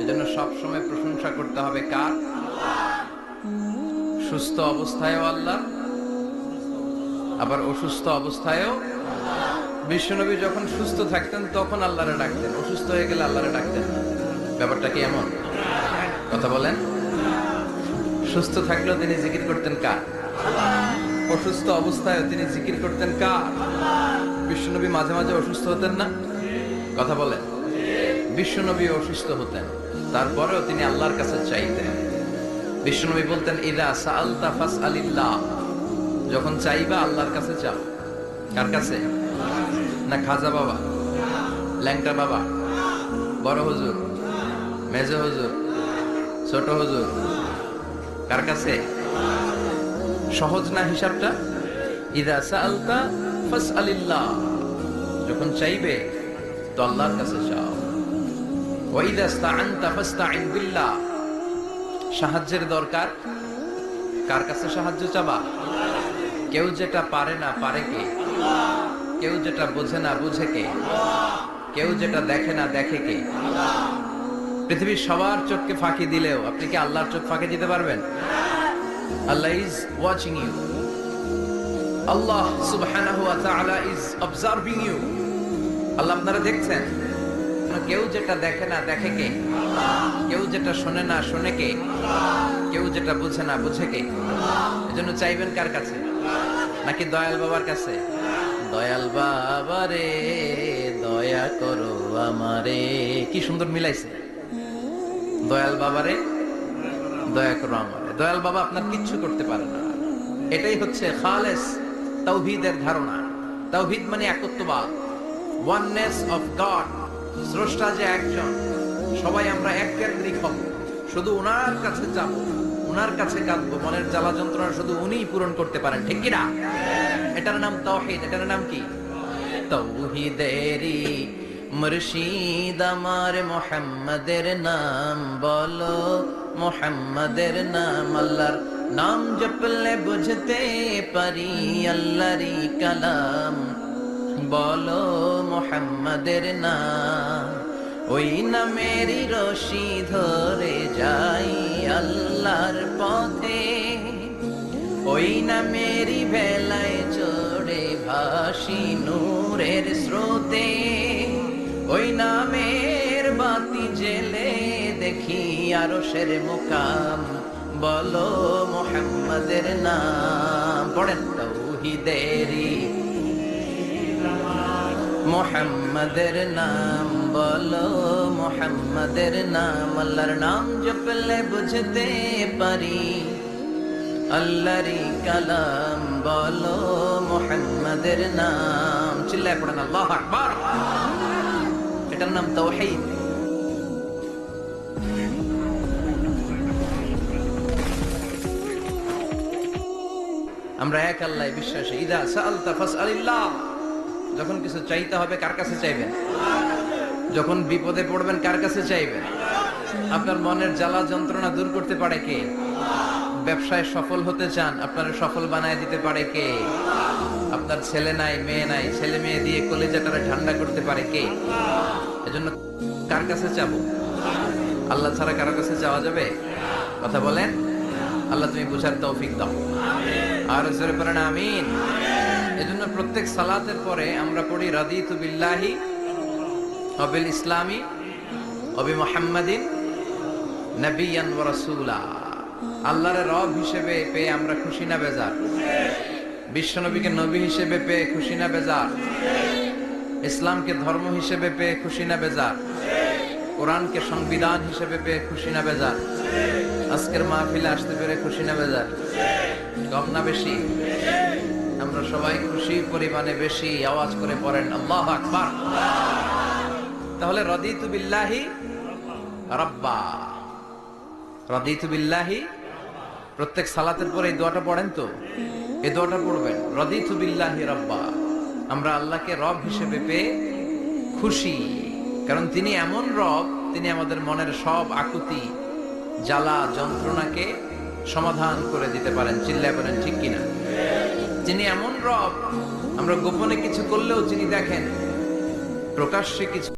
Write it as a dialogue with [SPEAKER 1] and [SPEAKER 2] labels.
[SPEAKER 1] এজন্য সব সময় প্রশংসা করতে হবে কার? সুস্থ অবস্থায়ও আল্লাহ, আবার অসুস্থ অবস্থায়ও। বিশ্বনবী যখন সুস্থ থাকতেন তখন আল্লাহরে ডাকতেন, অসুস্থ হয়ে গেলে আল্লাহরে ডাকতেন না। ব্যাপারটা কি এমন? কথা বলেন। সুস্থ থাকলেও তিনি জিকির করতেন কার? অসুস্থ অবস্থায় তিনি জিকির করতেন কার? বিশ্বনবী মাঝে মাঝে অসুস্থ হতেন না? কথা বলেন। বিশ্বনবী অসুস্থ হতেন, তারপরেও তিনি আল্লাহর কাছে চাইতেন। বিশ্বনবী বলতেন, ইদা সাআলতা ফাসআলিল্লাহ, যখন চাইবা আল্লাহর কাছে চাও। কার কাছে? না খাজা বাবা, ল্যাংটা বাবা, বড় হুজুর, মেজ হুজুর, ছোট হুজুর? কার কাছে? সহজ না হিসাবটা? ইদা সাআলতা ফাসআলিল্লাহ, যখন চাইবে তো আল্লাহর কাছে চাও। ওয়া ইদা ইসতাআনতা ফাসতাইন বিল্লাহ, সাহায্যের দরকার কার কাছে সাহায্য চাবা? কেউ যেটা পারে না পারে কে? কেউ যেটা বোঝে না বুঝে কে? কেউ যেটা দেখে না দেখে কে? পৃথিবীর সবার চোখকে ফাঁকি দিলেও আপনি কি আল্লাহর চোখ ফাঁকি দিতে পারবেন? আল্লাহ ইজ ওয়াচিং ইউ, আল্লাহ সুবহানাহু ওয়া তাআলা ইজ অবজার্ভিং ইউ। আল্লাহ আপনারা দেখছেন। কেউ যেটা দেখে না দেখে কে? কেউ যেটা শোনে না শোনে কে? কেউ যেটা বুঝে না বুঝে কে? এজন্য চাইবেন কার কাছে? নাকি দয়াল বাবার কাছে? দয়াল বাবা রে দয়া করো আমারে। কি সুন্দর মিলাইছে, দয়াল বাবারে দয়া করো আমারে। দয়াল বাবা আপনার কিচ্ছু করতে পারে না। এটাই হচ্ছে খালেস তাওহীদের ধারণা। তাওহীদ মানে একত্ববাদ, ওয়াননেস অফ গড। স্রষ্টা যে একজন, সবাই আমরা এক কেন্দ্রিক হব, শুধু ওনার কাছে যাব, ওনার কাছে কাঁদবো, মনের জ্বালা যন্ত্রণা শুধু উনিই পূরণ করতে পারেন, ঠিক কিনা? এটার নাম তাওহীদ। এটার নাম কি? তাওহীদেরই মুর্শিদ আমার মুহাম্মাদের নাম বলো, মুহাম্মাদের নাম। আল্লাহর নাম জপলে বুঝতে পারি আল্লাহরই কালাম, বলো মুহাম্মাদের নাম। ওই নামেরই রশি ধরে যাই আল্লাহর পথে, ওই নামেরই ভেলায় চড়ে ভাসি নূরের স্রোতে। ওই নামের বাতি জেলে দেখি আরশের মুকাম, বলো মুহাম্মাদের নাম। পড়েন। তাওহীদেরই মুহাম্মাদের নাম বলো, মুহাম্মাদের নাম। আল্লাহর নাম জপলে বুঝতে পারি আল্লাহরই কালাম, বলো মুহাম্মাদের নাম। চিল্লায় পড়েন আল্লাহু আকবার। এটার নাম তাওহীদ। আমরা এক আল্লাহ বিশ্বাসী। ইদা সাআলতা ফাসআলিল্লাহ, যখন কিছু চাইতে হবে কার কাছে চাইবেন? যখন বিপদে পড়বেন কার কাছে চাইবেন? আপনার মনের জ্বালা যন্ত্রণা দূর করতে পারে কে? ব্যবসায় সফল হতে চান, আপনার সফল বানায় দিতে পারে কে? আপনার ছেলে নাই মেয়ে নাই, ছেলে মেয়ে দিয়ে কলিজাটারে ঠান্ডা করতে পারে কে? এজন্য কার কাছে চাবো? আল্লাহ ছাড়া কারো কাছে যাওয়া যাবে? কথা বলেন। আল্লাহ তুমি বুঝার তৌফিক দাও, আর জোরে পড়েন আমিন। এজন্য প্রত্যেক সালাতের পরে আমরা পড়ি রাদিতু বিল্লাহি ওয়া বিল ইসলামি ওয়া বি মুহাম্মাদিন নাবিয়্যান ওয়া রাসূলা। আল্লাহর রব হিসেবে পেয়ে আমরা খুশি না বেজার? বিশ্বনবীকে নবী হিসেবে পেয়ে খুশি না বেজার? ইসলামকে ধর্ম হিসেবে পেয়ে খুশি না বেজার? কোরআনকে সংবিধান হিসেবে পেয়ে খুশি না বেজার? আজকের মাহফিলে আসতে পেরে খুশি না বেজার? কম না বেশি? আমরা সবাই খুশি পরিমাণে বেশি। আওয়াজ করে পড়েন আল্লাহু আকবার। তাহলে রাদিতু বিল্লাহি রাব্বা, রাদিতু বিল্লাহি। প্রত্যেক সালাতের পরে এই দোয়াটা পড়েন তো? এই দোয়াটা পড়বেন, রাদিতু বিল্লাহি রাব্বা। আমরা আল্লাহকে রব হিসেবে পেয়ে খুশি, কারণ তিনি এমন রব, তিনি আমাদের মনের সব আকুতি জ্বালা যন্ত্রণাকে সমাধান করে দিতে পারেন। চিল্লায় বলেন ঠিক কিনা? যিনি এমন রব, আমরা গোপনে কিছু করলেও যিনি দেখেন, প্রকাশ্যে কিছু